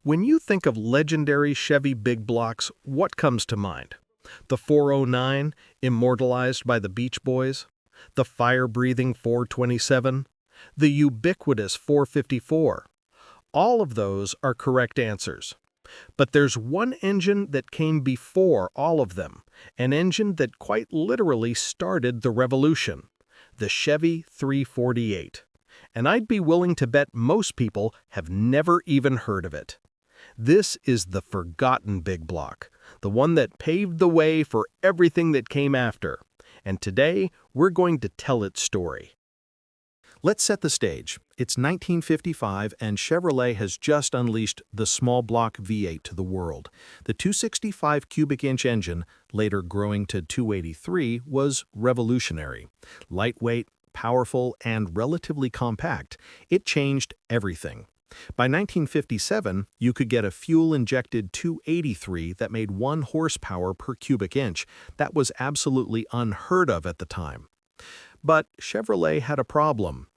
When you think of legendary Chevy big blocks, what comes to mind? The 409, immortalized by the Beach Boys? The fire-breathing 427? The ubiquitous 454? All of those are correct answers. But there's one engine that came before all of them, an engine that quite literally started the revolution, the Chevy 348. And I'd be willing to bet most people have never even heard of it. This is the forgotten big block, the one that paved the way for everything that came after. And today, we're going to tell its story. Let's set the stage. It's 1955 and Chevrolet has just unleashed the small block V8 to the world. The 265 cubic inch engine, later growing to 283, was revolutionary. Lightweight, powerful, and relatively compact, it changed everything. By 1957, you could get a fuel-injected 283 that made 1 horsepower per cubic inch. That was absolutely unheard of at the time. But Chevrolet had a problem.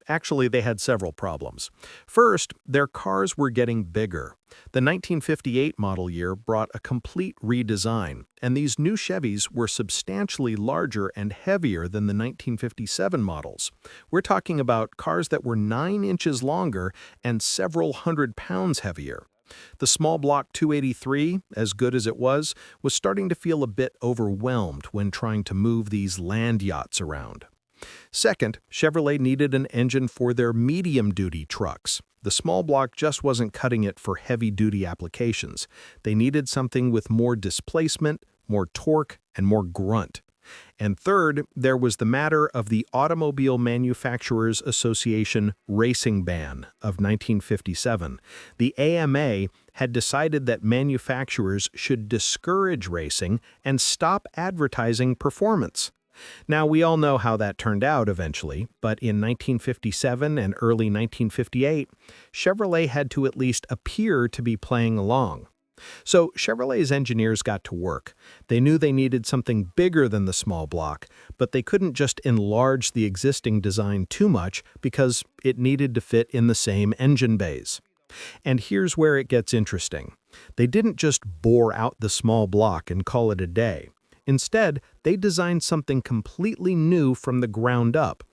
Actually, they had several problems. First, their cars were getting bigger. The 1958 model year brought a complete redesign, and these new Chevys were substantially larger and heavier than the 1957 models. We're talking about cars that were 9 inches longer and several hundred pounds heavier. The small block 283, as good as it was starting to feel a bit overwhelmed when trying to move these land yachts around. Second, Chevrolet needed an engine for their medium-duty trucks. The small block just wasn't cutting it for heavy-duty applications. They needed something with more displacement, more torque, and more grunt. And third, there was the matter of the Automobile Manufacturers Association racing ban of 1957. The AMA had decided that manufacturers should discourage racing and stop advertising performance. Now, we all know how that turned out eventually, but in 1957 and early 1958, Chevrolet had to at least appear to be playing along. So Chevrolet's engineers got to work. They knew they needed something bigger than the small block, but they couldn't just enlarge the existing design too much because it needed to fit in the same engine bays. And here's where it gets interesting. They didn't just bore out the small block and call it a day. Instead, they designed something completely new from the ground up.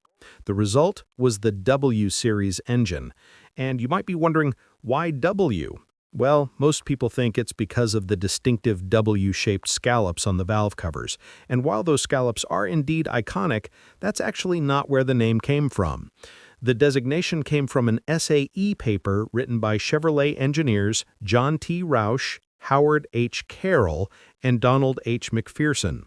The result was the W series engine. And you might be wondering, why W? Well, most people think it's because of the distinctive W-shaped scallops on the valve covers. And while those scallops are indeed iconic, that's actually not where the name came from. The designation came from an SAE paper written by Chevrolet engineers John T. Roush, Howard H. Carroll, and Donald H. McPherson.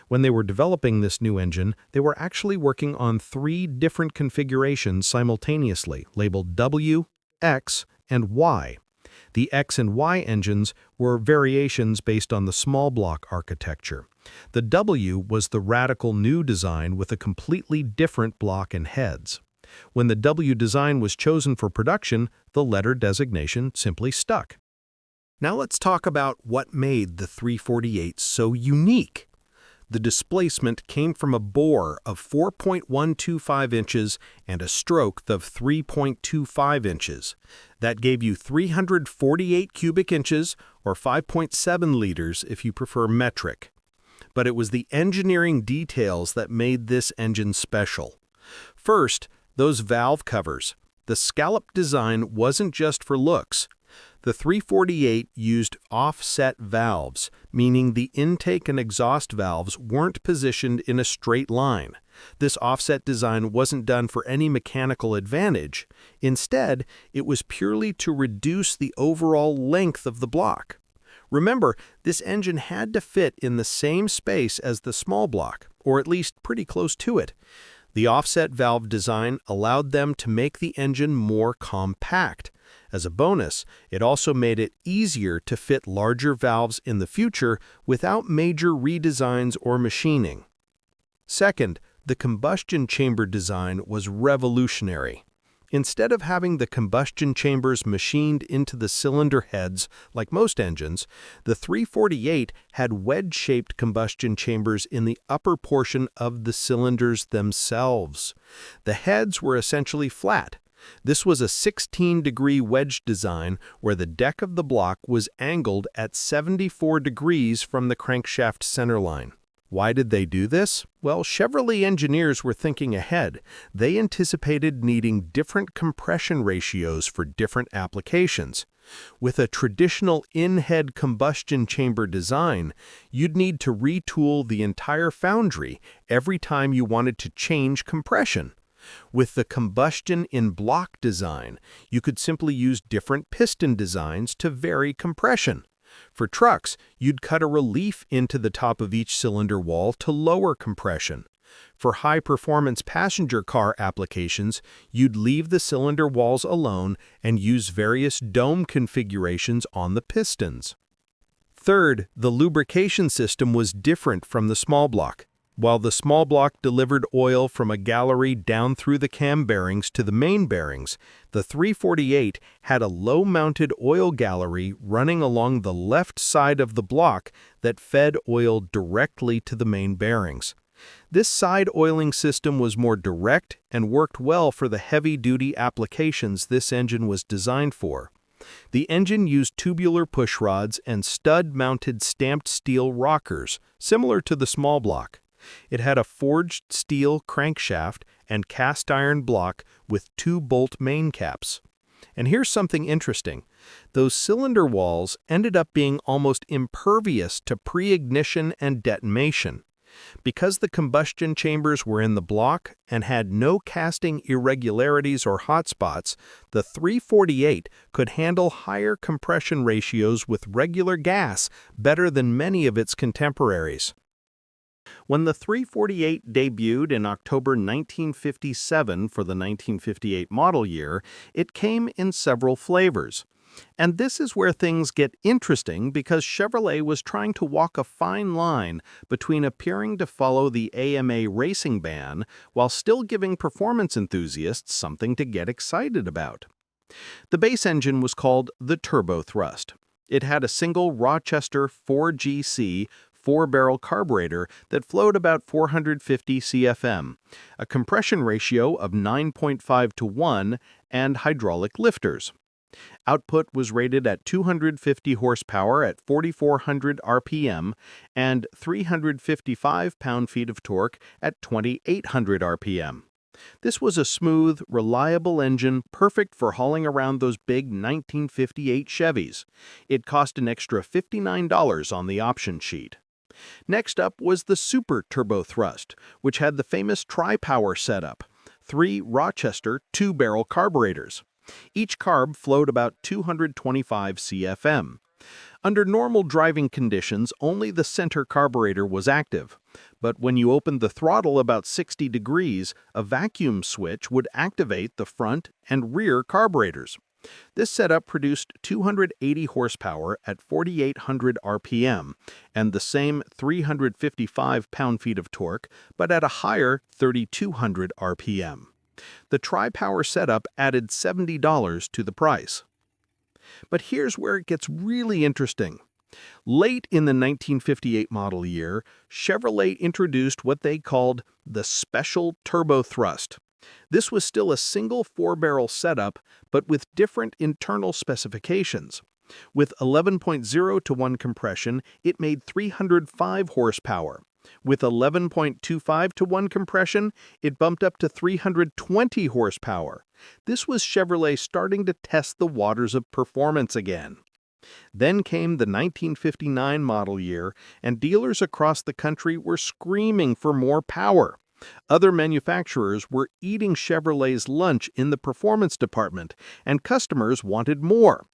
When they were developing this new engine, they were actually working on 3 different configurations simultaneously, labeled W, X, and Y. The X and Y engines were variations based on the small block architecture. The W was the radical new design with a completely different block and heads. When the W design was chosen for production, the letter designation simply stuck. Now let's talk about what made the 348 so unique. The displacement came from a bore of 4.125 inches and a stroke of 3.25 inches. That gave you 348 cubic inches, or 5.7 liters if you prefer metric. But it was the engineering details that made this engine special. First, those valve covers. The scallop design wasn't just for looks. The 348 used offset valves, meaning the intake and exhaust valves weren't positioned in a straight line. This offset design wasn't done for any mechanical advantage. Instead, it was purely to reduce the overall length of the block. Remember, this engine had to fit in the same space as the small block, or at least pretty close to it. The offset valve design allowed them to make the engine more compact. As a bonus, it also made it easier to fit larger valves in the future without major redesigns or machining. Second, the combustion chamber design was revolutionary. Instead of having the combustion chambers machined into the cylinder heads like most engines, the 348 had wedge-shaped combustion chambers in the upper portion of the cylinders themselves. The heads were essentially flat. This was a 16-degree wedge design where the deck of the block was angled at 74 degrees from the crankshaft centerline. Why did they do this? Well, Chevrolet engineers were thinking ahead. They anticipated needing different compression ratios for different applications. With a traditional in-head combustion chamber design, you'd need to retool the entire foundry every time you wanted to change compression. With the combustion in block design, you could simply use different piston designs to vary compression. For trucks, you'd cut a relief into the top of each cylinder wall to lower compression. For high-performance passenger car applications, you'd leave the cylinder walls alone and use various dome configurations on the pistons. Third, the lubrication system was different from the small block. While the small block delivered oil from a gallery down through the cam bearings to the main bearings, the 348 had a low-mounted oil gallery running along the left side of the block that fed oil directly to the main bearings. This side oiling system was more direct and worked well for the heavy-duty applications this engine was designed for. The engine used tubular pushrods and stud-mounted stamped steel rockers, similar to the small block. It had a forged steel crankshaft and cast iron block with 2-bolt main caps. And here's something interesting. Those cylinder walls ended up being almost impervious to pre-ignition and detonation. Because the combustion chambers were in the block and had no casting irregularities or hotspots, the 348 could handle higher compression ratios with regular gas better than many of its contemporaries. When the 348 debuted in October 1957 for the 1958 model year, it came in several flavors. And this is where things get interesting because Chevrolet was trying to walk a fine line between appearing to follow the AMA racing ban while still giving performance enthusiasts something to get excited about. The base engine was called the Turbo Thrust. It had a single Rochester 4GC 4-barrel carburetor that flowed about 450 CFM, a compression ratio of 9.5 to 1, and hydraulic lifters. Output was rated at 250 horsepower at 4,400 RPM and 355 pound-feet of torque at 2,800 RPM. This was a smooth, reliable engine perfect for hauling around those big 1958 Chevys. It cost an extra $59 on the option sheet. Next up was the Super Turbo Thrust, which had the famous tri-power setup, 3 Rochester 2-barrel carburetors. Each carb flowed about 225 CFM. Under normal driving conditions, only the center carburetor was active. But when you opened the throttle about 60 degrees, a vacuum switch would activate the front and rear carburetors. This setup produced 280 horsepower at 4,800 RPM and the same 355 pound-feet of torque, but at a higher 3,200 RPM. The tri-power setup added $70 to the price. But here's where it gets really interesting. Late in the 1958 model year, Chevrolet introduced what they called the Special Turbo Thrust. This was still a single 4-barrel setup, but with different internal specifications. With 11.0 to 1 compression, it made 305 horsepower. With 11.25 to 1 compression, it bumped up to 320 horsepower. This was Chevrolet starting to test the waters of performance again. Then came the 1959 model year, and dealers across the country were screaming for more power. Other manufacturers were eating Chevrolet's lunch in the performance department, and customers wanted more.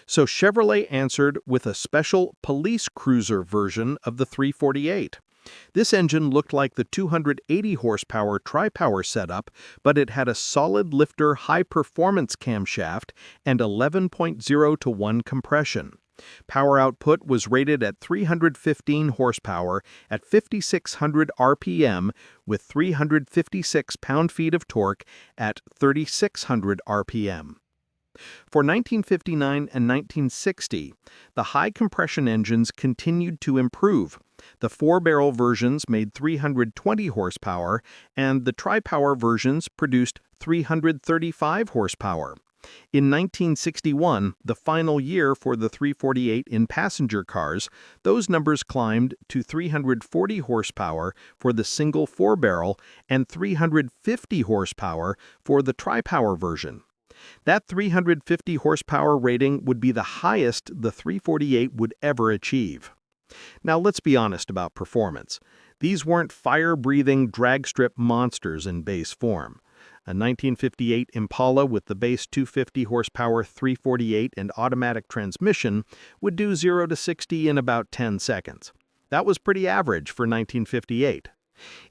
So Chevrolet answered with a special police cruiser version of the 348. This engine looked like the 280 horsepower tri-power setup, but it had a solid lifter high-performance camshaft and 11.0 to 1 compression. Power output was rated at 315 horsepower at 5,600 RPM with 356 pound-feet of torque at 3,600 RPM. For 1959 and 1960, the high-compression engines continued to improve. The four-barrel versions made 320 horsepower, and the tri-power versions produced 335 horsepower. In 1961, the final year for the 348 in passenger cars, those numbers climbed to 340 horsepower for the single four-barrel and 350 horsepower for the tri-power version. That 350 horsepower rating would be the highest the 348 would ever achieve. Now let's be honest about performance. These weren't fire-breathing drag-strip monsters in base form. A 1958 Impala with the base 250 horsepower 348 and automatic transmission would do 0 to 60 in about 10 seconds. That was pretty average for 1958.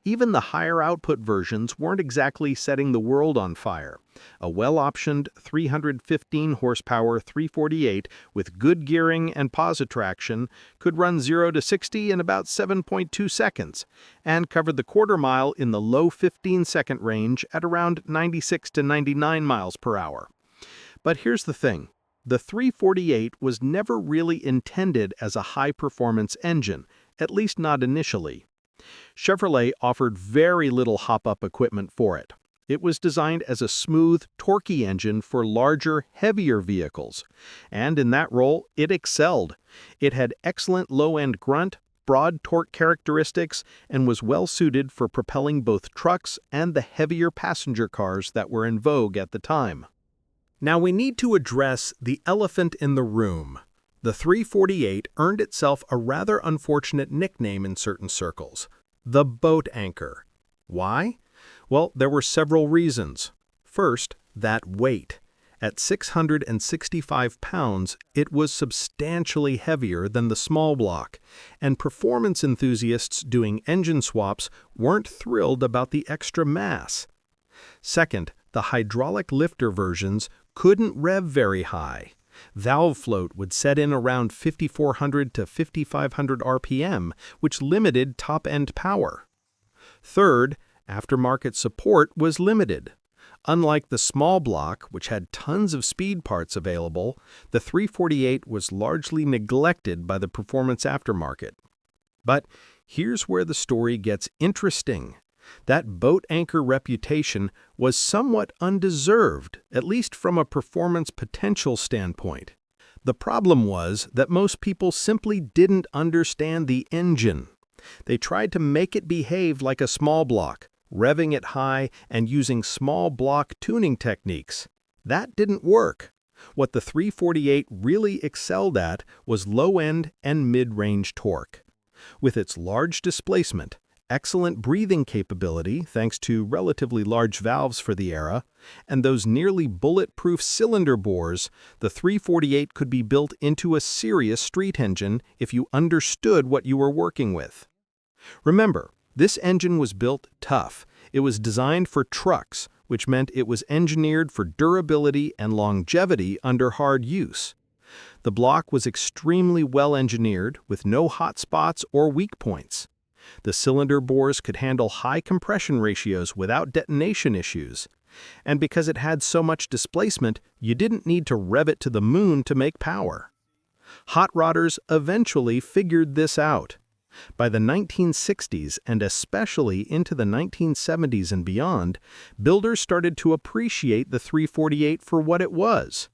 Even the higher output versions weren't exactly setting the world on fire. A well-optioned 315 horsepower 348 with good gearing and positive traction could run 0 to 60 in about 7.2 seconds and covered the quarter mile in the low 15-second range at around 96 to 99 miles per hour. But here's the thing. The 348 was never really intended as a high-performance engine, at least not initially. Chevrolet offered very little hop-up equipment for it. It was designed as a smooth, torquey engine for larger, heavier vehicles. And in that role, it excelled. It had excellent low-end grunt, broad torque characteristics, and was well-suited for propelling both trucks and the heavier passenger cars that were in vogue at the time. Now we need to address the elephant in the room. The 348 earned itself a rather unfortunate nickname in certain circles, the boat anchor. Why? Well, there were several reasons. First, that weight. At 665 pounds, it was substantially heavier than the small block, and performance enthusiasts doing engine swaps weren't thrilled about the extra mass. Second, the hydraulic lifter versions couldn't rev very high. Valve float would set in around 5,400 to 5,500 RPM, which limited top-end power. Third, aftermarket support was limited. Unlike the small block, which had tons of speed parts available, the 348 was largely neglected by the performance aftermarket. But here's where the story gets interesting. That boat anchor reputation was somewhat undeserved, at least from a performance potential standpoint. The problem was that most people simply didn't understand the engine. They tried to make it behave like a small block, revving it high and using small block tuning techniques. That didn't work. What the 348 really excelled at was low-end and mid-range torque. With its large displacement, excellent breathing capability thanks to relatively large valves for the era, and those nearly bulletproof cylinder bores, the 348 could be built into a serious street engine if you understood what you were working with. Remember, this engine was built tough. It was designed for trucks, which meant it was engineered for durability and longevity under hard use. The block was extremely well engineered, with no hot spots or weak points. The cylinder bores could handle high compression ratios without detonation issues. And because it had so much displacement, you didn't need to rev it to the moon to make power. Hot rodders eventually figured this out. By the 1960s, and especially into the 1970s and beyond, builders started to appreciate the 348 for what it was.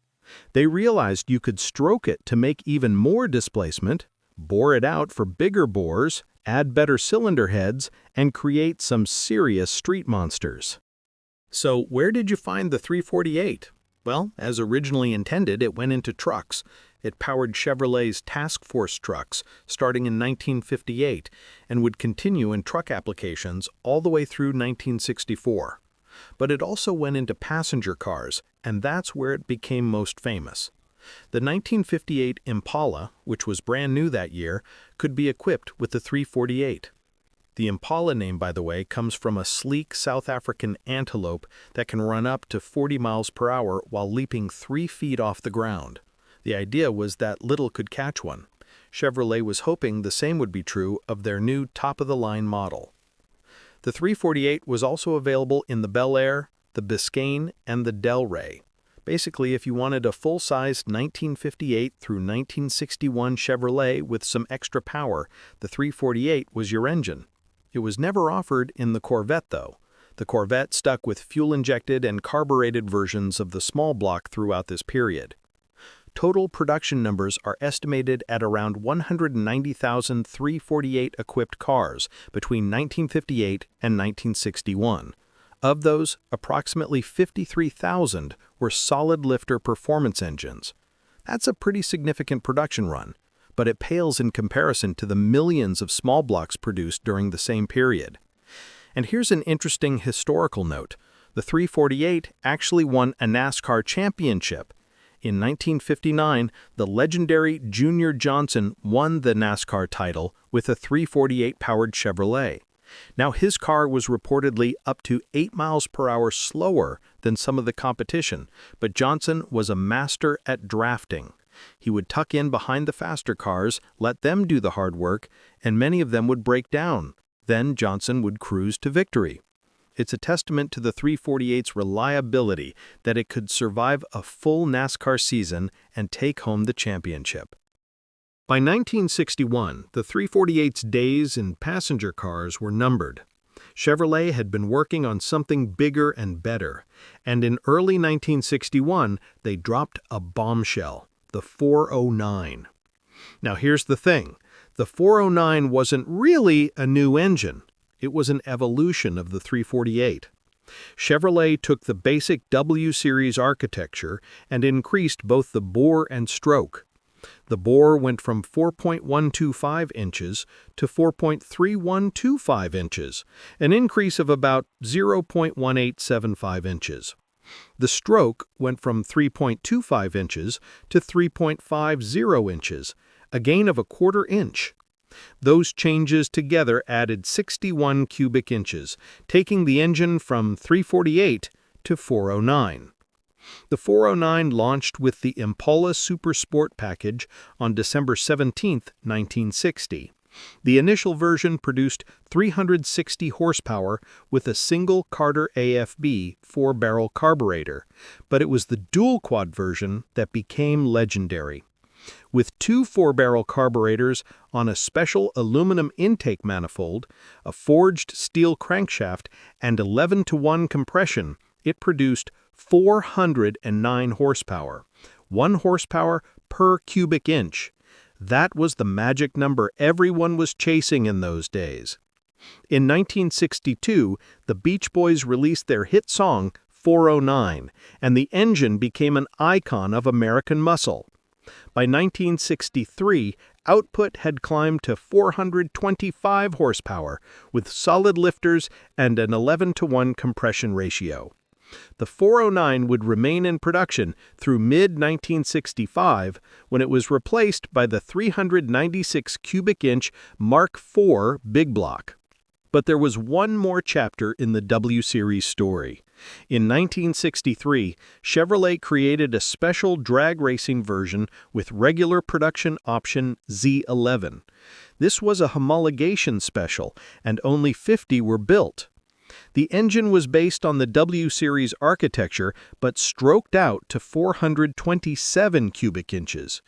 They realized you could stroke it to make even more displacement, bore it out for bigger bores, add better cylinder heads, and create some serious street monsters. So where did you find the 348? Well, as originally intended, it went into trucks. It powered Chevrolet's Task Force trucks starting in 1958 and would continue in truck applications all the way through 1964. But it also went into passenger cars, and that's where it became most famous. The 1958 Impala, which was brand new that year, could be equipped with the 348. The Impala name, by the way, comes from a sleek South African antelope that can run up to 40 miles per hour while leaping 3 feet off the ground. The idea was that little could catch one. Chevrolet was hoping the same would be true of their new top-of-the-line model. The 348 was also available in the Bel Air, the Biscayne, and the Del Rey. Basically, if you wanted a full-sized 1958 through 1961 Chevrolet with some extra power, the 348 was your engine. It was never offered in the Corvette, though. The Corvette stuck with fuel-injected and carbureted versions of the small block throughout this period. Total production numbers are estimated at around 190,000 348 equipped cars between 1958 and 1961. Of those, approximately 53,000 were solid-lifter performance engines. That's a pretty significant production run, but it pales in comparison to the millions of small blocks produced during the same period. And here's an interesting historical note. The 348 actually won a NASCAR championship. In 1959, the legendary Junior Johnson won the NASCAR title with a 348-powered Chevrolet. Now, his car was reportedly up to 8 miles per hour slower than some of the competition, but Johnson was a master at drafting. He would tuck in behind the faster cars, let them do the hard work, and many of them would break down. Then Johnson would cruise to victory. It's a testament to the 348's reliability that it could survive a full NASCAR season and take home the championship. By 1961, the 348's days in passenger cars were numbered. Chevrolet had been working on something bigger and better, and in early 1961, they dropped a bombshell, the 409. Now here's the thing. The 409 wasn't really a new engine. It was an evolution of the 348. Chevrolet took the basic W-Series architecture and increased both the bore and stroke. The bore went from 4.125 inches to 4.3125 inches, an increase of about 0.1875 inches. The stroke went from 3.25 inches to 3.50 inches, a gain of a quarter inch. Those changes together added 61 cubic inches, taking the engine from 348 to 409. The 409 launched with the Impala Super Sport package on December 17, 1960. The initial version produced 360 horsepower with a single Carter AFB 4-barrel carburetor, but it was the dual-quad version that became legendary. With two 4-barrel carburetors on a special aluminum intake manifold, a forged steel crankshaft, and 11-to-1 compression, it produced 409 horsepower, 1 horsepower per cubic inch. That was the magic number everyone was chasing in those days. In 1962, the Beach Boys released their hit song, 409, and the engine became an icon of American muscle. By 1963, output had climbed to 425 horsepower, with solid lifters and an 11-to-1 compression ratio. The 409 would remain in production through mid-1965 when it was replaced by the 396 cubic inch Mark IV big block. But there was one more chapter in the W-Series story. In 1963, Chevrolet created a special drag racing version with regular production option Z11. This was a homologation special, and only 50 were built. The engine was based on the W-Series architecture, but stroked out to 427 cubic inches.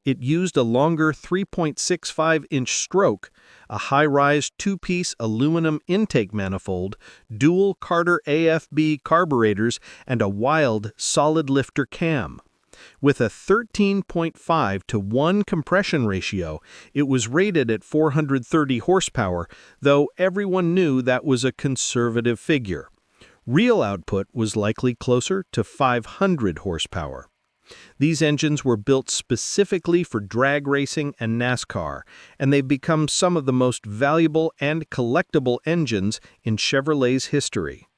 It used a longer 3.65-inch stroke, a high-rise two-piece aluminum intake manifold, dual Carter AFB carburetors, and a wild solid-lifter cam. With a 13.5-to-1 compression ratio, it was rated at 430 horsepower, though everyone knew that was a conservative figure. Real output was likely closer to 500 horsepower. These engines were built specifically for drag racing and NASCAR, and they've become some of the most valuable and collectible engines in Chevrolet's history.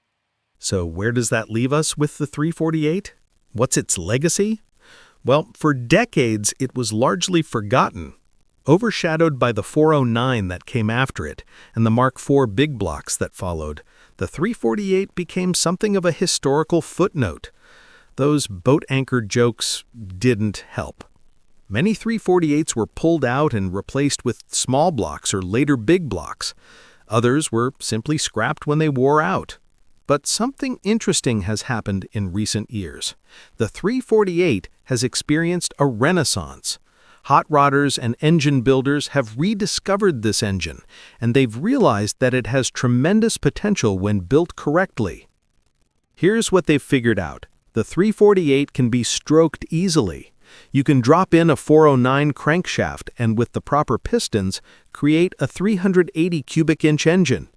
So where does that leave us with the 348? What's its legacy? Well, for decades it was largely forgotten, overshadowed by the 409 that came after it and the Mark IV big blocks that followed. The 348 became something of a historical footnote. Those boat-anchored jokes didn't help. Many 348s were pulled out and replaced with small blocks or later big blocks. Others were simply scrapped when they wore out. But something interesting has happened in recent years. The 348 has experienced a renaissance. Hot rodders and engine builders have rediscovered this engine, and they've realized that it has tremendous potential when built correctly. Here's what they've figured out. The 348 can be stroked easily. You can drop in a 409 crankshaft and with the proper pistons, create a 380 cubic inch engine.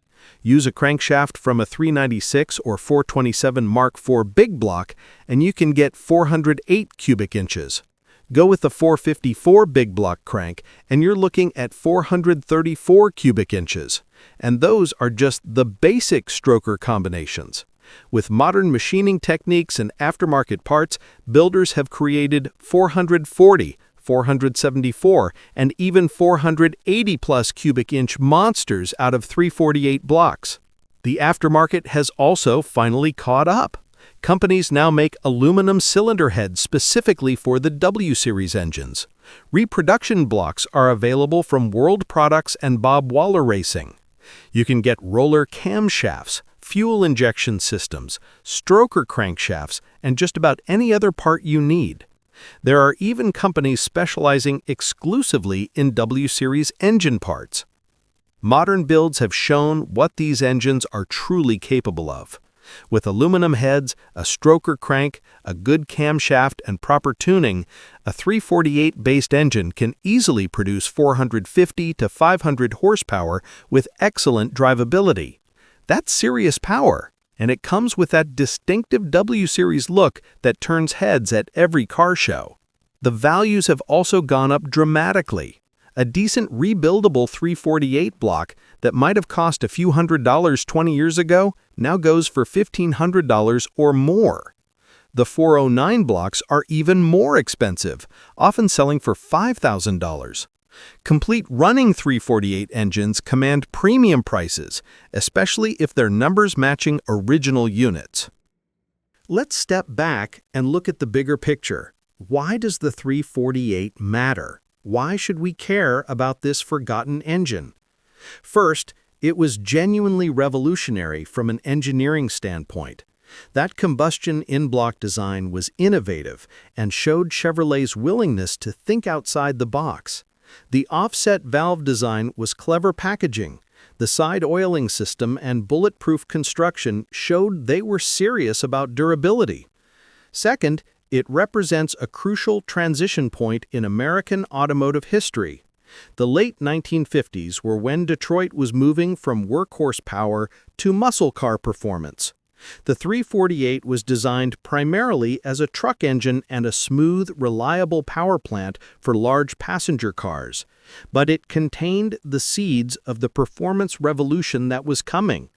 Use a crankshaft from a 396 or 427 Mark IV big block and you can get 408 cubic inches. Go with the 454 big block crank and you're looking at 434 cubic inches. And those are just the basic stroker combinations. With modern machining techniques and aftermarket parts, builders have created 440, 474, and even 480-plus cubic inch monsters out of 348 blocks. The aftermarket has also finally caught up. Companies now make aluminum cylinder heads specifically for the W-Series engines. Reproduction blocks are available from World Products and Bob Waller Racing. You can get roller camshafts, fuel injection systems, stroker crankshafts, and just about any other part you need. There are even companies specializing exclusively in W-Series engine parts. Modern builds have shown what these engines are truly capable of. With aluminum heads, a stroker crank, a good camshaft, and proper tuning, a 348-based engine can easily produce 450 to 500 horsepower with excellent drivability. That's serious power, and it comes with that distinctive W-Series look that turns heads at every car show. The values have also gone up dramatically. A decent rebuildable 348 block that might have cost a few $100s 20 years ago now goes for $1,500 or more. The 409 blocks are even more expensive, often selling for $5,000. Complete running 348 engines command premium prices, especially if they're numbers matching original units. Let's step back and look at the bigger picture. Why does the 348 matter? Why should we care about this forgotten engine? First, it was genuinely revolutionary from an engineering standpoint. That combustion in-block design was innovative and showed Chevrolet's willingness to think outside the box. The offset valve design was clever packaging. The side oiling system and bulletproof construction showed they were serious about durability. Second, it represents a crucial transition point in American automotive history. The late 1950s were when Detroit was moving from workhorse power to muscle car performance. The 348 was designed primarily as a truck engine and a smooth, reliable power plant for large passenger cars, but it contained the seeds of the performance revolution that was coming.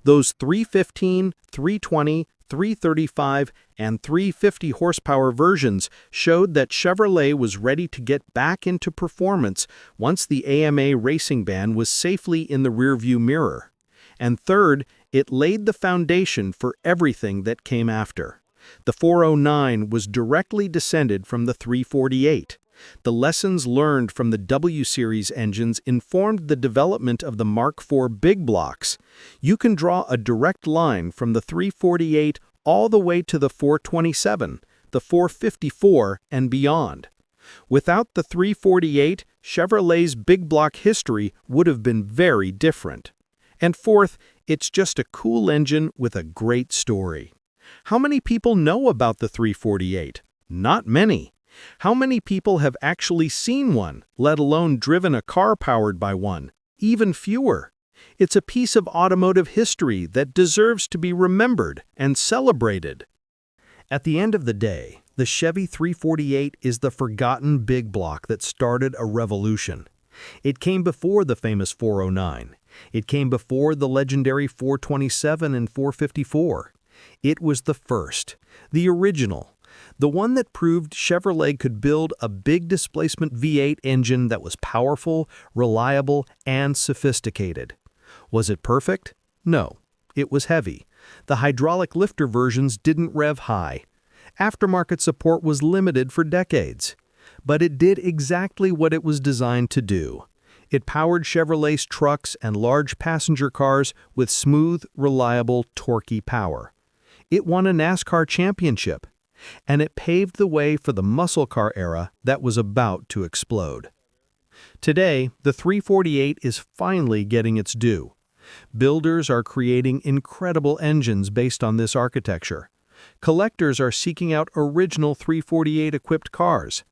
Those 315, 320, 335, and 350 horsepower versions showed that Chevrolet was ready to get back into performance once the AMA racing ban was safely in the rearview mirror. And third, it laid the foundation for everything that came after. The 409 was directly descended from the 348. The lessons learned from the W-Series engines informed the development of the Mark IV big blocks. You can draw a direct line from the 348 all the way to the 427, the 454, and beyond. Without the 348, Chevrolet's big block history would have been very different. And fourth, it's just a cool engine with a great story. How many people know about the 348? Not many. How many people have actually seen one, let alone driven a car powered by one? Even fewer. It's a piece of automotive history that deserves to be remembered and celebrated. At the end of the day, the Chevy 348 is the forgotten big block that started a revolution. It came before the famous 409. It came before the legendary 427 and 454. It was the first, the original, the one that proved Chevrolet could build a big displacement V8 engine that was powerful, reliable, and sophisticated. Was it perfect? No. It was heavy. The hydraulic lifter versions didn't rev high. Aftermarket support was limited for decades. But it did exactly what it was designed to do. It powered Chevrolet's trucks and large passenger cars with smooth, reliable, torquey power. It won a NASCAR championship, and it paved the way for the muscle car era that was about to explode. Today, the 348 is finally getting its due. Builders are creating incredible engines based on this architecture. Collectors are seeking out original 348-equipped cars,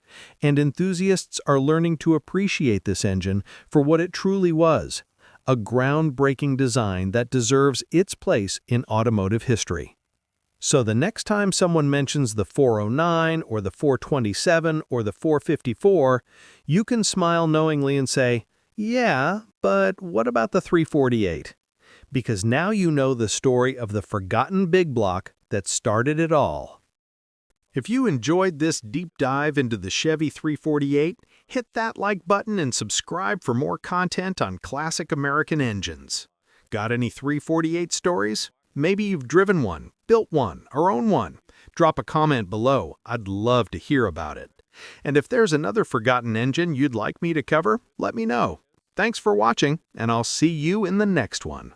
and enthusiasts are learning to appreciate this engine for what it truly was, a groundbreaking design that deserves its place in automotive history. So the next time someone mentions the 409 or the 427 or the 454, you can smile knowingly and say, "Yeah, but what about the 348?" Because now you know the story of the forgotten big block that started it all. If you enjoyed this deep dive into the Chevy 348, hit that like button and subscribe for more content on classic American engines. Got any 348 stories? Maybe you've driven one, built one, or own one. Drop a comment below. I'd love to hear about it. And if there's another forgotten engine you'd like me to cover, let me know. Thanks for watching, and I'll see you in the next one.